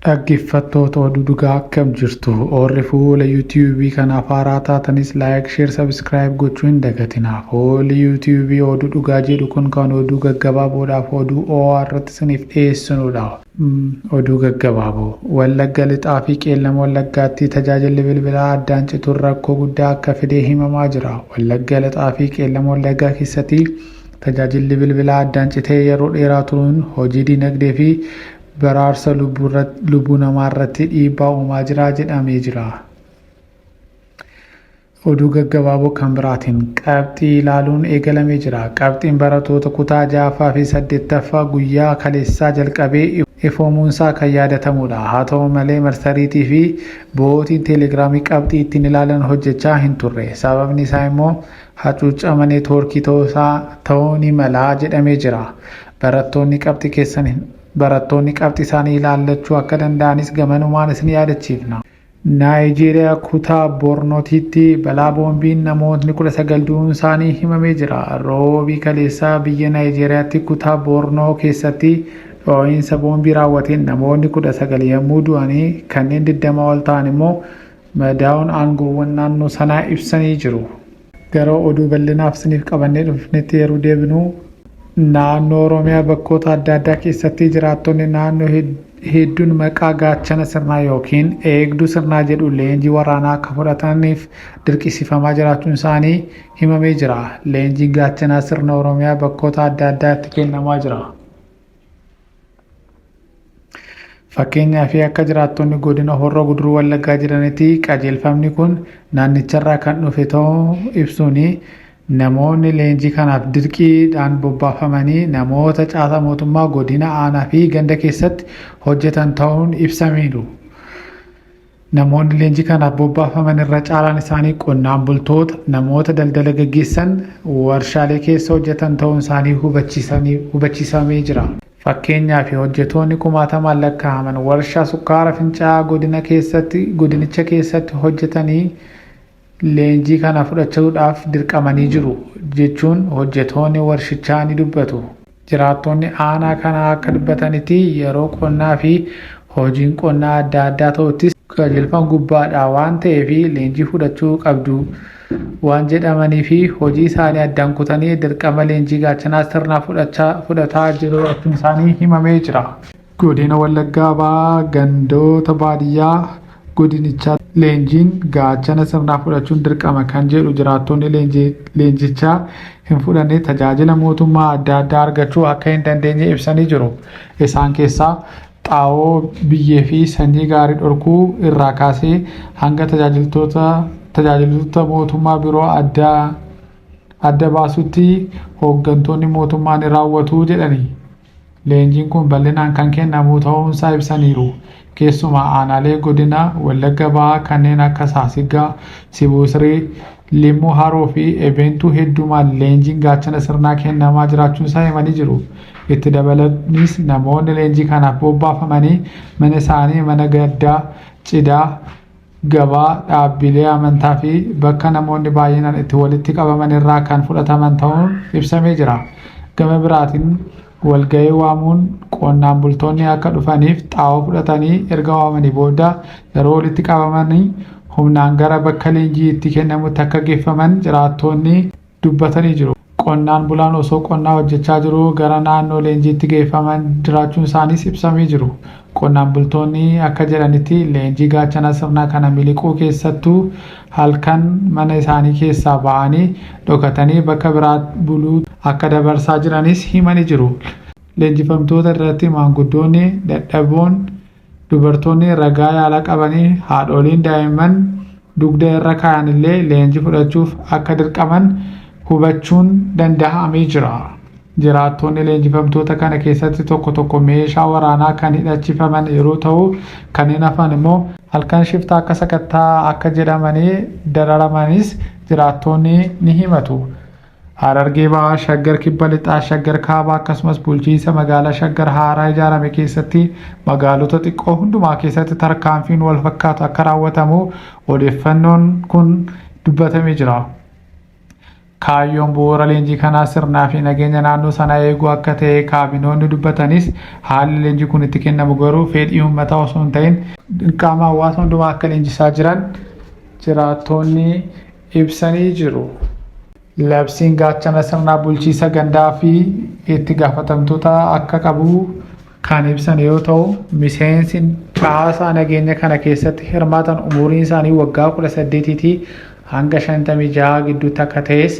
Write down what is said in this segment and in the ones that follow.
Dhaggeeffattoota oduu dhugaa akkam jirtu? Oolli fuula YouTube kanaaf haaraa taatanis like, share, subscribe gochuu hin dagatinaa. Fuulli YouTube oduu dhugaa jedhu kun kan oduu gaggabaaboodhaaf oduu OR irratti isiniif dhiyeessinudha. Oduu gaggabaaboo. Wallagga lixaa fi qeellama Wallaggaatti tajaajilli bilbilaa addaan cituun rakkoo guddaa akka fide himamaa jira. Wallagga lixaa fi qeellama Wallaggaa keessatti tajaajilli bilbilaa addaan citee yeroo dheeraa turuun hojii dinagdee fi baraarsa lubbuu namaa irratti dhiibbaa uumaa jira jedhamee jira. Oduu gaggabaaboo kan biraatiin qabxii ilaaluun eegalamee jira. Qabxiin barattoota kutaa 6ffaa fi 8ffaa guyyaa kaleessaa jalqabee ifoomuunsaa kan yaadatamudha. Haa ta'u malee marsariitii fi bo'ootiin teelegiraamii qabxii ittiin ilaalan hojjechaa hin turre. Sababni isaa immoo hacuuccama neetwoorkii ta'uu ni mala jedhamee jira. Barattoonni qabxii isaanii ilaallachuu akka danda'anis gamanumaan isin yaadachiifna. Naayijeeriyaa kutaa Bornootiitti balaa boombiin namootni 19 du'uun isaanii himamee jira. Roobii kaleessaa biyya Naayijeriyaatti kutaa Bornoo keessatti dhoo'insa boombii raawwateen namoonni 19 yommuu du'anii kanneen 20 ol ta'an immoo madaa'uun aangoowwan naannoo sanaa ibsanii jiru. Gara oduu bal'inaaf isiniif qabannee dhufnetti yeroo deebinu naannoo Oromiyaa bakkoota adda addaa keessatti jiraattonni naannoo hedduun maqaa gaachana sirnaa yookiin eegduu sirnaa jedhu leenjii waraanaa akka fudhataniif dirqisiifamaa jiraachuun isaanii himamee jira. Leenjiin gaachanaa sirna Oromiyaa bakkoota adda addaatti kennamaa jira. Fakkeenyaaf akka jiraattonni godina Horroo Guduruu Wallaggaa jiranitti qajeelfamni kun naannicharraa kan dhufe ta'uu ibsuun namoonni leenjii kanaaf dirqiidhaan bobbaafamanii namoota caasaa mootummaa godina aanaa fi ganda keessatti hojjetan ta'uun ibsameeru. Namoonni leenjii kanaaf bobbaafaman irra caalaan isaanii qonnaan bultoota, namoota daldala gaggeessan, warshaalee keessa hojjetan ta'uun isaanii hubachiisamee jira. Fakkeenyaaf hojjettoonni 10,000 lakkaa'aman warshaa sukkaara fincaa'aa godinicha keessatti hojjetanii leenjii kana fudhachuudhaaf dirqamanii jiru jechuun hojjettoonni warshichaa ni dubbatu. Jiraattonni aanaa kana akka dubbatanitti yeroo qonnaa fi hojiin qonnaa adda addaa ta'uttis qajeelfama gubbaadhaa waan ta'eef leenjii fudhachuu qabdu waan jedhamanii fi hojii isaanii addaan kutanii dirqama leenjii gaachanaa sirnaa fudhataa jiraachuun isaanii himamee jira. Godina Wallaggaa Bahaa gandoota baadiyyaa godinichaa leenjiin gaachana sirnaa fudhachuun dirqama kan jedhu jiraattonni leenjichaa hin fudhanne tajaajila mootummaa adda addaa argachuu akka hin dandeenye ibsanii jiru. Isaan keessaa xaa'oo, biyyee fi sanyii gaarii dhorkuu irraa kaasee hanga tajaajiloota mootummaa biroo adda baasutti hooggantoonni mootummaa ni raawwatu jedhani. Leenjiin kun bal'inaan kan kennamu ta'uunsaa ibsaniiru. Keessumaa aanaalee godina Wallagga Bahaa kanneen akka Saasiggaa, Sibusiree, Limuu Haroo fi Ebeentuu heddumaan leenjiin gaachana sirnaa kennamaa jiraachuunsaa himanii jiru. Itti dabalanis namoonni leenjii kanaaf bobbaafamanii mana isaanii, mana gaddaa, cidhaa, gabaa, dhaabbilee amantaa fi bakka namoonni baay'inaan itti walitti qabaman irraa kan fudhataman ta'uun ibsamee jira. Gama biraatiin walga'ii waamuun qonnaan bultoonni akka dhufaniif xaa'oo fudhatanii erga waamanii booda yeroo walitti qabamanii humnaan gara bakka leenjii itti kennamutti akka geeffaman jiraattonni dubbatanii jiru. Qonnaan bulaan osoo qonnaa hojjechaa jiru gara naannoo leenjiitti geeffaman jiraachuun isaaniis ibsamee jiru. Qonnaan bultoonni akka jedhanitti leenjii gaachana sirnaa kana miliquu keessattuu halkan mana isaanii keessaa ba'anii dhokatanii bakka biraa buluu akka dabarsaa jiranis himanii jiru. Leenjifamtoota irratti maanguddoonni, dadhaboon, dubartoonni ragaa yaalaa qabanii, haadholiin daa'imman dugda irra kaa'an illee leenjii fudhachuuf akka dirqaman hubachuun danda'amee jira. Jiraattonni leenjifamtoota kana keessatti tokko meeshaa waraanaa kan hidhachiifaman yeroo ta'u kanneen hafan immoo halkan shiftaa akka sakattaa akka jedhamanii dararamanis jiraattonni ni himatu. Harargee Bahaa, Shaggar Kibba Lixaa, Shaggar Kaabaa akkasumas bulchiinsa magaalaa Shaggar haaraa ijaarame keessatti magaalota xiqqoo hundumaa keessatti tarkaanfiin wal fakkaatu akka raawwatamu odeeffannoon kun dubbatamee jira. Kaayyoon bu'uura leenjii kanaa sirnaa fi nageenya naannoo sanaa eeguu akka ta'e kaabinoonni dubbatanis haalli leenjii kun itti kennamu garuu fedhii uummataa osoo hin ta'in qaama hawaasa hundumaa akka leenjisaa jiran jiraattonni ibsanii jiru. Labsiin gaachana sirnaa bulchiisa gandaa fi itti gaafatamtoota akka qabu kan ibsan yoo ta'u, miseensi caasaa nageenya kana keessatti hirmaatan umuriin isaanii waggaa 18 hanga 56 gidduutti akka ta'es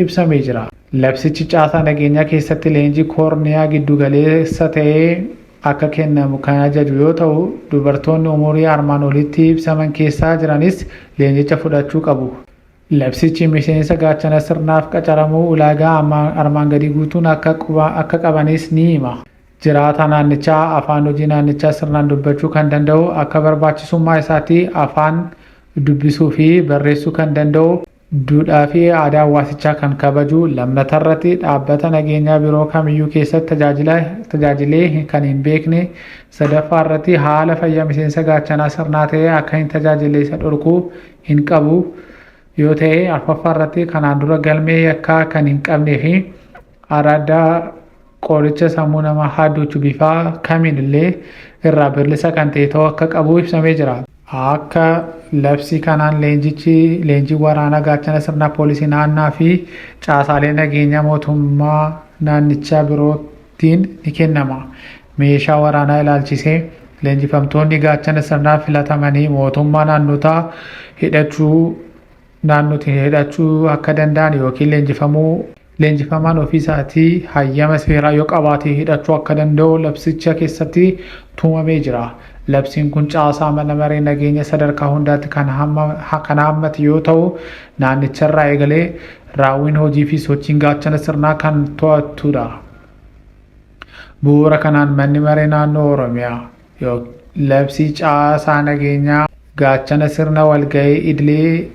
ibsamee jira. Labsichi caasaa nageenyaa keessatti leenjii koorniyaa giddugaleessa ta'ee akka kennamu kan ajaju yoo ta'u, dubartoonni umurii armaan olitti ibsaman keessaa jiranis leenjicha fudhachuu qabu. Labsichi miseensa gaachana sirnaaf qacaramuu ulaagaa armaan gadii guutuun akka qabanis ni hima. Jiraata naannichaa afaan hojii naannichaa sirnaan dubbachuu kan danda'u, akka barbaachisummaa isaatti afaan dubbisuu fi barreessuu kan danda'u, duudhaa fi aadaa hawaasichaa kan kabaju, lammata irratti dhaabbata nageenyaa biroo kamiyyuu keessatti tajaajilee kan hin beekne, sadaffaa irratti haala fayyaa miseensa gaachanaa sirnaa ta'e akka hin tajaajille isa dhorkuu hin qabu yoo ta'e, arfaffaa irratti kanaan dura galmee yakkaa kan hin qabnee fi araada qoricha sammuu namaa hadoochu bifa kamiin illee irraa bilisa kan ta'e ta'uu akka qabu ibsamee jira. Akka labsii kanaan leenjii waraanaa gaachana sirnaa poolisii naannaa fi caasaalee nageenyaa mootummaa naannichaa birootiin ni kennama. Meeshaa waraanaa ilaalchisee leenjifamtoonni gaachana sirnaa filatamanii mootummaa naannotaa hidhachuu akka danda'an yookiin leenjifamaan ofiisaatii hayyama seeraa yoo qabaate hidhachuu akka danda'u labsicha keessatti tumamee jira. Labsiin kun caasaa mana maree nageenya sadarkaa hundaatti kan hammate yoo ta'u, naannicharraa eegalee raawwiin hojii fi sochiin gaachana sirnaa kan to'atudha. Bu'uura kanaan manni maree naannoo Oromiyaa labsii caasaa nageenyaa gaachana sirna walgahii idilee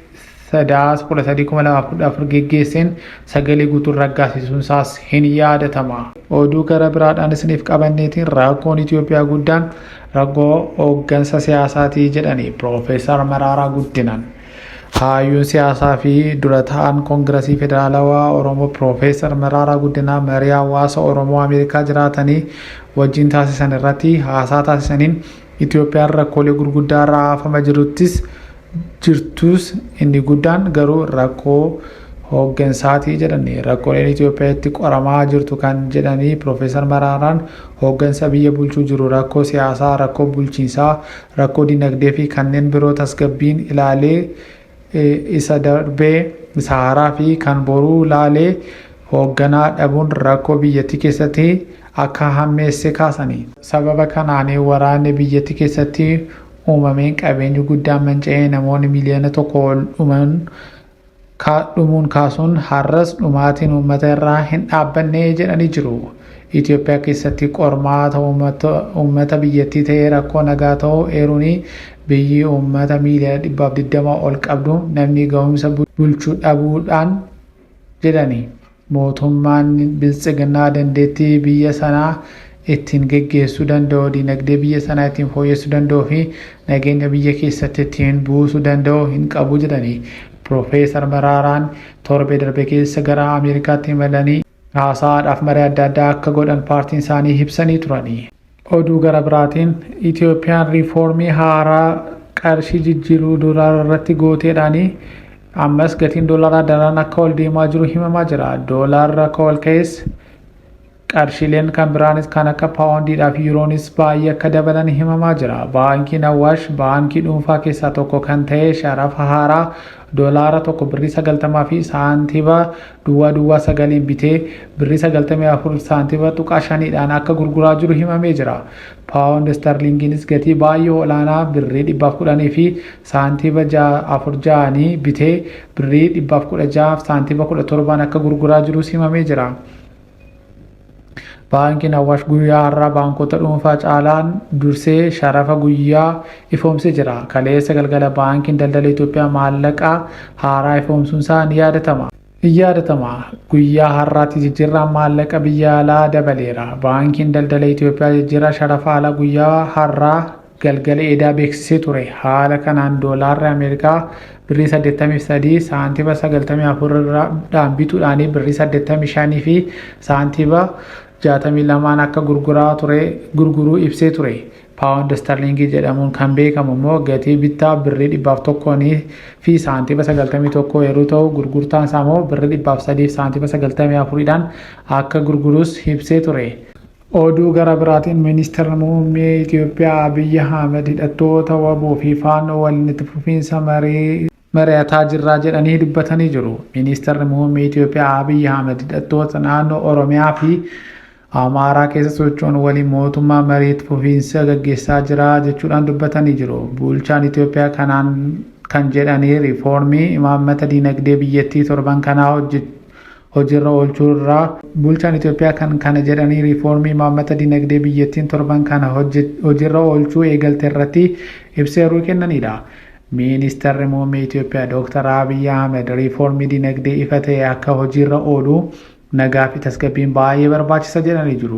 Sadaasa 13/2014 geggeesseen sagalee guutuun raggaasisuun isaas hin yaadatama. Oduu gara biraadhaan isiniif qabanneetiin rakkoon Itoophiyaa guddaan rakkoo hooggansa siyaasaatii jedhani Piroofeesar Maraaraa Guddinaan. Hayyuun siyaasaa fi dura ta'an Koongiresii Federaalawaa Oromoo Piroofeesar Maraaraa Guddinaa marii hawaasa Oromoo Ameerikaa jiraatanii wajjin taasisan irratti haasaa taasisaniin Itoophiyaan rakkoolee gurguddaa irraa hafama jirtus inni guddaan garuu rakkoo hooggansaatii jedhani. Rakkooleen Itoophiyaatti qoramaa jirtu kan jedhanii Piroofeesar Maraaraan hooggansa biyya bulchuu jiru, rakkoo siyaasaa, rakkoo bulchiinsaa, rakkoo dinagdee fi kanneen biroo tasgabbiin ilaalee isa darbee isa haaraa fi kan boruu ilaalee hoogganaa dhabuun rakkoo biyyattii keessatti akka hammeesse kaasanii. Sababa kanaan waraanni biyyattii keessatti uumameen qabeenyi guddaan manca'ee namoonni miliyoona 1 ol dhumuun kaasuun har'as dhumaatiin uummata irraa hin dhaabbanne jedhanii jiru. Itoophiyaa keessatti qormaata uummata biyyattii ta'ee rakkoo nagaa ta'uu eeruun biyyi uummata miliyoona 120 ol qabdu namni ga'umsa bulchuu dhabuudhaan jedhani. Mootummaan biltsiginnaa dandeettii biyya sanaa ittiin geggeessuu danda'u, dinagdee biyya sanaa ittiin fooyyessuu danda'u fi nageenya biyya keessatti ittiin buusuu danda'u hin qabu jedhani. Piroofeesar Maraaraan torbee darbe keessa gara Ameerikaatti imalanii haasaadhaaf marii adda addaa akka godhan paartiin isaanii ibsanii turani. Oduu gara biraatiin Itoophiyaan riifoormii haaraa qarshii jijjiiruu doolaara irratti gooteedhaanii ammas gatiin doolaaraa daran akka ol deemaa jiru himamaa jira. Doolaarri akka ol ka'es qarshiileen kan biraanis kan akka paawundiidhaa fi yuuroonis baay'ee akka dabalan himamaa jira. Baankiin Awwaash baankii dhuunfaa keessaa tokko kan ta'e sharafa haaraa doolaara tokko birrii 90 fi saantiba duwwaa 9 bitee birrii 94 saantiba tuqaa 5dhaan akka gurguraa jiru himamee jira. Paawundi sterlingiinis gatii baay'ee olaanaa birrii 110 fi saantiba 46 bitee birrii 116 saantiba 17 akka gurguraa jirus himamee jira. Baankiin Awwaash guyyaa har'aa baankota dhuunfaa caalaan dursee sharafa guyyaa ifoomsee jira. Kaleessa galgala baankiin daldala Itoophiyaa maallaqa haaraa ifoomsuun isaa ni yaadatama. Guyyaa har'aatti jijjiirraan maallaqa biyya alaa dabaleera. Baankiin daldala Itoophiyaa jijjiirraa sharafa alaa guyyaa har'aa galgala eedaa beeksisee ture. Haala kanaan doolaarri Ameerikaa birrii 83 saantiba 94 dhaan bituudhaan birrii 85 fi saantiba 62 akka gurguruu ibsee ture. Paawundi sterlingii jedhamuun kan beekamu immoo gatii bittaa birrii 101 fi saantiba 91 yeroo ta'u gurgurtaan isaa immoo birrii 103 fi saantiba 94 dhaan akka gurgurus ibsee ture. Oduu gara biraatiin ministeerri muummee Itoophiyaa Abiyyi Ahmed hidhattoota waboo fi faannoo waliin itti fufiinsa mari'ataa jirra jedhanii dubbatanii jiru. Ministeerri muummee Itoophiyaa Abiyyi Ahmed hidhattoota naannoo Oromiyaa fi Amaaraa keessa socho'uun waliin mootummaa marii itti fufiinsa gaggeessaa jira jechuudhaan dubbatanii jiru. Bulchaan Itoophiyaa kan jedhanii riifoormii imaammata dinagdee biyyattii torban kanaa hojiirra oolchuurraa bulchaan Itoophiyaa kana jedhanii riifoormii imaammata dinagdee biyyattiin torban kana hojiirra oolchuu eegalte irratti ibsa yeroo kennanidha. Ministeerri muummee Itoophiyaa Dr. Abiyyi Ahmed riifoormii dinagdee ifa ta'e akka hojiirra oolu nagaa fi tasgabbiin baay'ee barbaachisa jedhanii jiru.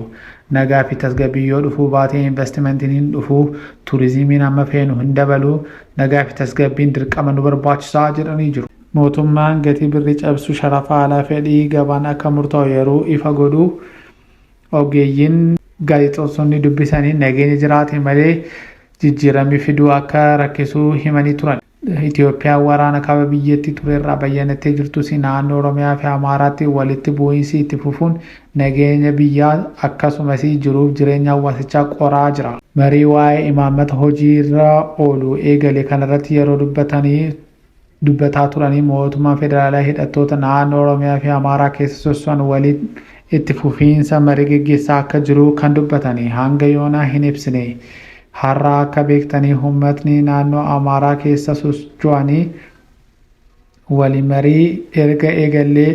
Nagaa fi tasgabbii yoo dhufuu baate investimentiin hin dhufu, turizimiin amma feenu hin dabalu, nagaa fi tasgabbiin dirqama nu barbaachisaa jedhanii jiru. Mootummaan gatii birrii cabsu sharafa alaa fedhii gabaan akka murtaa'u yeroo ifa godhu ogeeyyiin gaazexeessonni dubbisanii nageenya jiraate malee jijjiiramni fiduu akka rakkisuu himanii turan. Itoophiyaan waraana kaaba biyyattii turerraa bayyanattee jirtus naannoo Oromiyaa fi Amaaraatti walitti bu'iinsi itti fufuun nageenya biyyaa akkasumas jiruuf jireenya hawaasichaa qoraa jira. Marii waa'ee imaammata hojiirra oolu eegale kanarratti yeroo dubbataa turanii mootummaan federaalaa hidhattoota naannoo Oromiyaa fi Amaaraa keessa soso'an waliin itti fufiinsa marii gaggeessaa akka jiru kan dubbatanii hanga yoonaa hin ibsine. Har'a akka beektanii uummatni naannoo Amaaraa keessa socho'anii waliin marii erga eegallee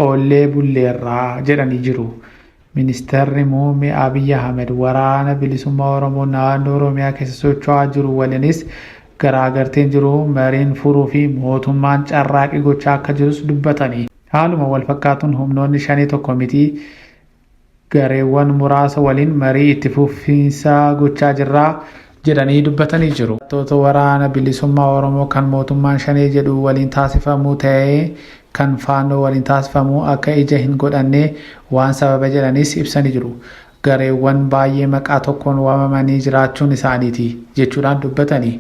oollee bulleerraa jedhanii jiru. Ministeerri muummee Abiyyi Ahmed waraana bilisummaa Oromoo naannoo Oromiyaa keessa socho'aa jiru waliinis garaagarteen jiru mariin furuu fi mootummaan carraaqii gochaa akka jirus dubbatanii. Haaluma wal fakkaatuun humnoonni shanii tokko miti gareewwan muraasa waliin marii itti fufiinsa gochaa jirra jedhanii dubbatanii jiru. Hidhattoota waraana bilisummaa Oromoo kan mootummaan shanee jedhu waliin taasifamu ta'ee kan faannoo waliin taasifamu akka ija hin godhanne waan sababa jedhanis ibsanii jiru. Gareewwan baay'ee maqaa tokkoon waamamanii jiraachuun isaaniiti jechuudhaan dubbatanii.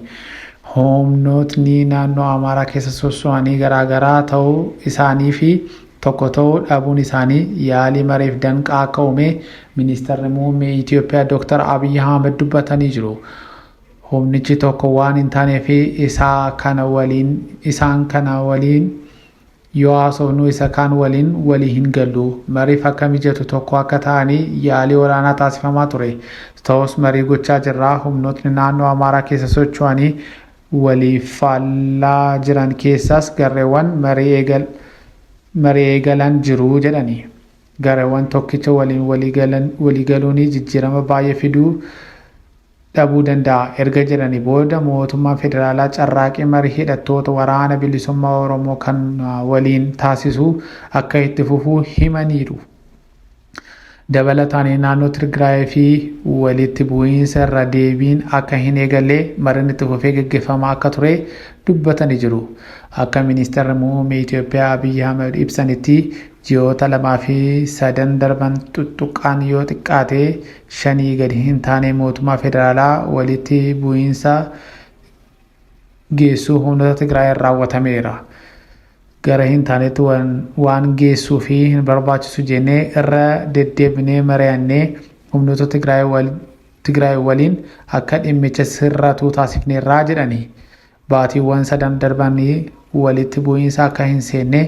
Humnootni naannoo Amaaraa keessa soso'anii garaagaraa ta'uu isaanii fi tokko ta'uu dhabuun isaanii yaalii mariif danqaa akka uume ministeerri muummee Itoophiyaa Dr. Abiyyi Ahmed dubbatanii jiru. Humnichi tokko waan hin taaneef isaan kana waliin yoo haasofnu isa kaan waliin walii hin gallu. Mariif akka mijatu tokko akka ta'anii yaalii olaanaa taasifamaa ture. Ta'us marii gochaa jirra. Humnootni naannoo Amaaraa keessa socho'anii waliif faallaa jiran keessaas gareewwan marii eegalan jiru jedhani. Gareewwan tokkicha waliin waliigaluun jijjiirama baay'ee fiduu dhabuu danda'a. Erga jedhanii booda mootummaan federaalaa carraaqii marii hidhattoota waraana bilisummaa Oromoo kan waliin taasisu akka itti fufuu himaniiru. Dabalataan naannoo Tigraay fi walitti bu'iinsa irra deebiin akka hin eegalle mariin itti fufee gaggeeffamaa akka ture dubbatanii jiru. Akka ministeerri muummee Itoophiyaa Abiyyi Ahmed ibsanitti ji'oota 2 fi 3 darban tuttuqqaan yoo xiqqaate 5 gadi hin taane mootummaa federaalaa walitti bu'iinsa geessuu humnoota Tigraay raawwatameera. Gara hin taanetti waan geessuu fi hin barbaachisu jennee irra deddeebinee mari'annee humnoota Tigraay waliin akka dhimmicha sirratu taasifneerraa jedhanii. Baatiiwwan 3 darbanii walitti bu'iinsa akka hin seenne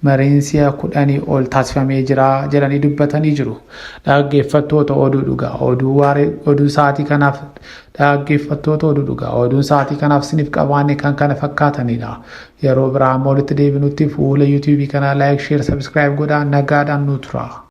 mariin si'a 10 ol taasifamee jira jedhanii dubbatanii jiru. Dhaggeeffattoota oduu dhugaa oduu sa'aatii kanaaf oduun sa'aatii kanaaf isiniif qabaanne kan kana fakkaatanidha. Yeroo biraa walitti deebinutti fuula YouTube kanaa like, share, subscribe godhaa nagaadhaan nu tura.